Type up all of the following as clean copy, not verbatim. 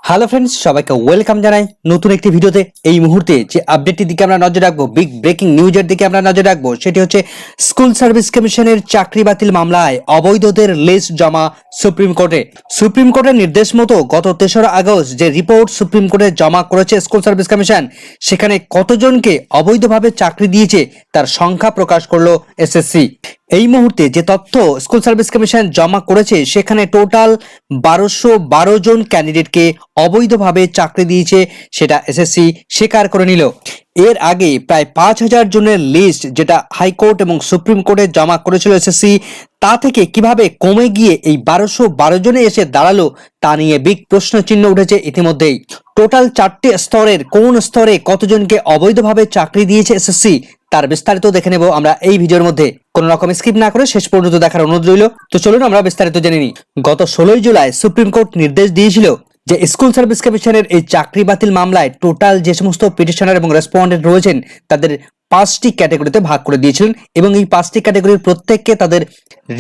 Hello friends, সবাইকে welcome জানাই নতুন একটি ভিডিওতে। এই মুহূর্তে যে আপডেটটির দিকে আমরা নজর রাখবো, বিগ ব্রেকিং নিউজের দিকে আমরা নজর রাখবো, সেটি হচ্ছে স্কুল সার্ভিস কমিশনের চাকরি বাতিল মামলায় অবৈধদের লিস্ট জমা সুপ্রিম কোর্টে। সুপ্রিম কোর্টের নির্দেশ মতো গত 3রা আগস্ট যে রিপোর্ট সুপ্রিম কোর্টে জমা করেছে স্কুল সার্ভিস কমিশন, সেখানে কতজনকে অবৈধভাবে চাকরি দিয়েছে তার সংখ্যা প্রকাশ করলো এসএসসি। এই মুহূর্তে যে তথ্য স্কুল সার্ভিস কমিশন জমা করেছে, সেখানে টোটাল 1212 জন ক্যান্ডিডেটকে অবৈধভাবে চাকরি দিয়েছে, সেটা এসএসসি স্বীকার করে নিল। এর আগে প্রায় 5000 জনের লিস্ট যেটা হাইকোর্ট এবং সুপ্রিম কোর্টে জমা করেছিল এসএসসি, তা থেকে কিভাবে কমে গিয়ে এই 1212 জনে এসে দাঁড়ালো তা নিয়ে বিগ প্রশ্ন চিহ্ন উঠেছে ইতিমধ্যেই। টোটাল 4টে স্তরের কোন স্তরে কতজনকে অবৈধভাবে চাকরি দিয়েছে এসএসসি তার বিস্তারিত দেখে নেব আমরা এই ভিডিওর মধ্যে। কোনো রকম স্কিপ না করে শেষ পর্যন্ত দেখার অনুরোধ রইল। তো চলুন আমরা বিস্তারিত জেনে নিই। গত 16 জুলাই সুপ্রিম কোর্ট নির্দেশ দিয়েছিল যে স্কুল সার্ভিস কমিশনের এই চাকরি বাতিল মামলায় টোটাল যে সমস্ত পিটিশনার এবং রেসপন্ডেন্ট রয়েছেন তাদের 5টি ক্যাটাগরিতে ভাগ করে দিয়েছিলেন এবং এই 5টি ক্যাটাগরির প্রত্যেককে তাদের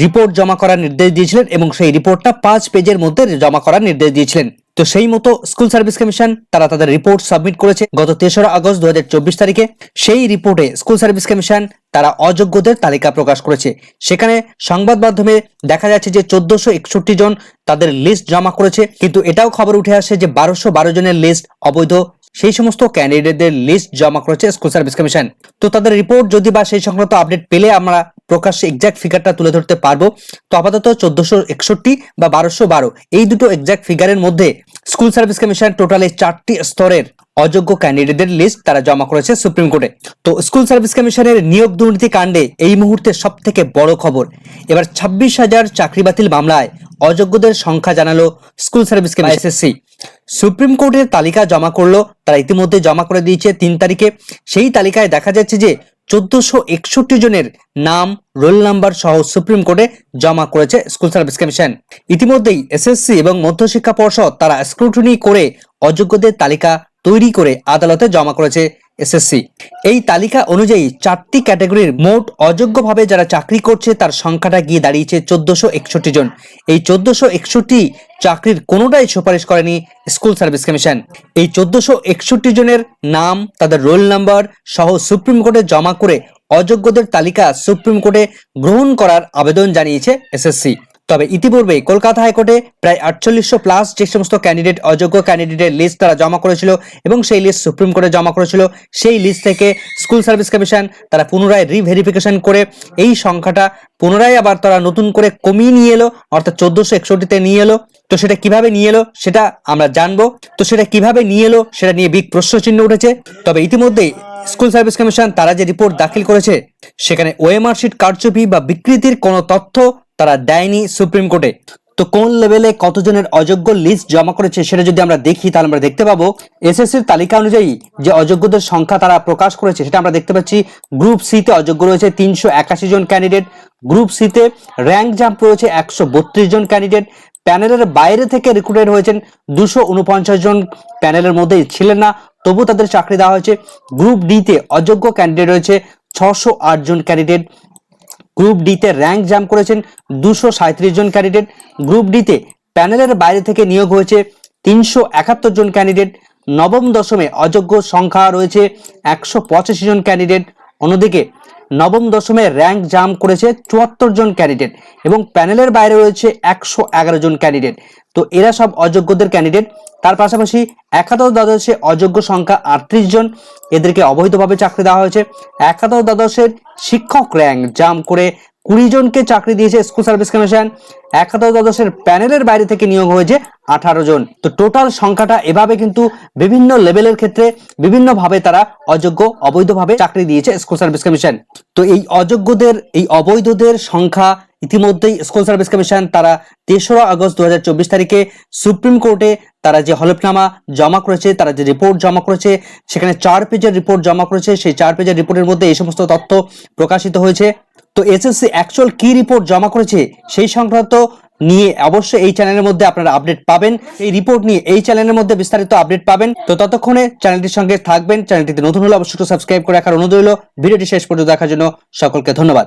রিপোর্ট জমা করার নির্দেশ দিয়েছিলেন এবং সেই রিপোর্টটা 5 পেজের মধ্যে জমা করার নির্দেশ দিয়েছিলেন। তো সেই মতো স্কুল সার্ভিস কমিশন তারা তাদের রিপোর্ট সাবমিট করেছে গত 3রা আগস্ট 2024 তারিখে। সেই রিপোর্টে স্কুল সার্ভিস কমিশন তারা অযোগ্যদের তালিকা প্রকাশ করেছে। সেখানে সংবাদ মাধ্যমে দেখা যাচ্ছে যে 1461 জন তাদের লিস্ট জমা করেছে, কিন্তু এটাও খবর উঠে আসে যে 1212 জনের লিস্ট অবৈধ সেই সমস্ত ক্যান্ডিডেটদের লিস্ট জমা করেছে স্কুল সার্ভিস কমিশন। তো তাদের রিপোর্ট যদি বা সেই সংক্রান্ত আপডেট পেলে আমরা প্রকাশ্যে এক্সাক্ট ফিগারটা তুলে ধরতে পারবো। তো আপাতত 1461 বা 1212 এই দুটো এক্সাক্ট ফিগারের মধ্যে স্কুল সার্ভিস কমিশন টোটালে 4টি স্তরের অযোগ্য ক্যান্ডিডেটদের লিস্ট তারা জমা করেছে সুপ্রিম কোর্টে। তো স্কুল সার্ভিস কমিশনের নিয়োগ দুর্নীতি কাণ্ডে এই মুহূর্তে সব থেকে বড় খবর, এবার 26,000 চাকরি বাতিল মামলায় অযোগ্যদের সংখ্যা জানালো school service commission SSC. Supreme কোর্টের তালিকা জমা করলো, তারা ইতিমধ্যে জমা করে দিয়েছে 3 তারিখে। সেই তালিকায় দেখা যাচ্ছে যে 1461 জনের নাম, রোল নাম্বার সহ সুপ্রিম কোর্টে জমা করেছে স্কুল সার্ভিস কমিশন। ইতিমধ্যেই এসএসসি এবং মধ্যশিক্ষা পর্ষদ তারা স্ক্রুটিনি করে অযোগ্যদের তালিকা তৈরি করে আদালতে জমা করেছে এসএসসি। এই তালিকা অনুযায়ী 4টি ক্যাটাগরির মোট অযোগ্যভাবে যারা চাকরি করছে তার সংখ্যাটা গিয়ে দাঁড়িয়েছে 1461 জন। এই 1461 চাকরির কোনোটাই সুপারিশ করেনি স্কুল সার্ভিস কমিশন। এই 1461 জনের নাম, তাদের রোল নাম্বার সহ সুপ্রিম কোর্টে জমা করে অযোগ্যদের তালিকা সুপ্রিম কোর্টে গ্রহণ করার আবেদন জানিয়েছে এসএসসি। তবে ইতিপূর্বে কলকাতা হাইকোর্টে প্রায় 4800 প্লাস যে সমস্ত ক্যান্ডিডেট অযোগ্য ক্যান্ডিডেটের লিস্ট তারা জমা করেছিল এবং সেই লিস্ট সুপ্রিম কোর্টে জমা করেছিল, সেই লিস্ট থেকে স্কুল সার্ভিস কমিশন তারা পুনরায় রিভেরিফিকেশন করে এই সংখ্যাটা পুনরায় আবার তারা নতুন করে কমিয়ে নিয়ে এলো, অর্থাৎ 1461-তে নিয়ে এলো। তো সেটা কিভাবে নিয়ে এলো সেটা আমরা জানবো। তো সেটা কিভাবে নিয়ে এলো সেটা নিয়ে বিগ প্রশ্ন চিহ্ন উঠেছে। তবে ইতিমধ্যেই স্কুল সার্ভিস কমিশন তারা যে রিপোর্ট দাখিল করেছে, সেখানে ওএমআর শিট কারচুপি বা বিকৃতির কোনো তথ্য তারা দেয়নি সুপ্রিম কোর্টে। তো কোন লেভেলে কতজনের অযোগ্য লিস্ট জমা করেছে সেটা যদি আমরা দেখি, তাহলে আমরা দেখতে পাবো এসএসসির তালিকা অনুযায়ী যে অযোগ্যদের সংখ্যা তারা প্রকাশ করেছে সেটা আমরা দেখতে পাচ্ছি। গ্রুপ সি তে অযোগ্য রয়েছে 381 জন ক্যান্ডিডেট। গ্রুপ সি তে র্যাঙ্ক জাম্প রয়েছে 132 জন ক্যান্ডিডেট। প্যানেলের বাইরে থেকে রিক্রুটেড হয়েছেন 249 জন, প্যানেলের মধ্যে ছিলেন না তবু তাদের চাকরি দেওয়া হয়েছে। গ্রুপ ডি তে অযোগ্য ক্যান্ডিডেট রয়েছে 608 জন ক্যান্ডিডেট। গ্রুপ ডি তে র্যাঙ্ক জাম্প করেছেন 237 জন ক্যান্ডিডেট। গ্রুপ ডি তে প্যানেলের বাইরে থেকে নিয়োগ হয়েছে 371 জন ক্যান্ডিডেট। নবম দশমে অযোগ্য সংখ্যা রয়েছে 185 জন ক্যান্ডিডেট। অন্যদিকে নবম দশমে র্যাঙ্ক জাম্প করেছে 74 জন ক্যান্ডিডেট এবং প্যানেলের বাইরে রয়েছে 111 জন ক্যান্ডিডেট। তো এরা সব অযোগ্যদের ক্যান্ডিডেট। তার পাশাপাশি একাদশ দ্বাদশে অযোগ্য সংখ্যা 38 জন, এদেরকে অবৈধভাবে চাকরি দেওয়া হয়েছে। একাদশ দ্বাদশের শিক্ষক র্যাঙ্ক জাম্প করে 20 জনকে চাকরি দিয়েছে স্কুল সার্ভিস কমিশন। একাদশ দ্বাদশের প্যানেলের বাইরে থেকে নিয়োগ হয়েছে 18 জন। তো টোটাল সংখ্যাটা এভাবে কিন্তু বিভিন্ন লেভেলের ক্ষেত্রে বিভিন্নভাবে তারা অযোগ্য অবৈধভাবে চাকরি দিয়েছে স্কুল সার্ভিস কমিশন। তো এই অযোগ্যদের, এই অবৈধদের সংখ্যা ইতিমধ্যেই স্কুল সার্ভিস কমিশন তারা 3রা আগস্ট 2024 তারিখে সুপ্রিম কোর্টে তারা যে হলফনামা জমা করেছে, তারা যে রিপোর্ট জমা করেছে, সেখানে 4 পেজের রিপোর্ট জমা করেছে। সেই 4 পেজের রিপোর্টের মধ্যে এই সমস্ত তথ্য প্রকাশিত হয়েছে। তো এসএসসি অ্যাকচুয়াল কি রিপোর্ট জমা করেছে সেই সংক্রান্ত নিয়ে অবশ্যই এই চ্যানেলের মধ্যে আপনারা আপডেট পাবেন। এই রিপোর্ট নিয়ে এই চ্যানেলের মধ্যে বিস্তারিত আপডেট পাবেন। তো ততক্ষণে চ্যানেলটির সঙ্গে থাকবেন। চ্যানেলটিতে নতুন হলে অবশ্যই সাবস্ক্রাইব করে রাখার অনুরোধ রইল। ভিডিওটি শেষ পর্যন্ত দেখার জন্য সকলকে ধন্যবাদ।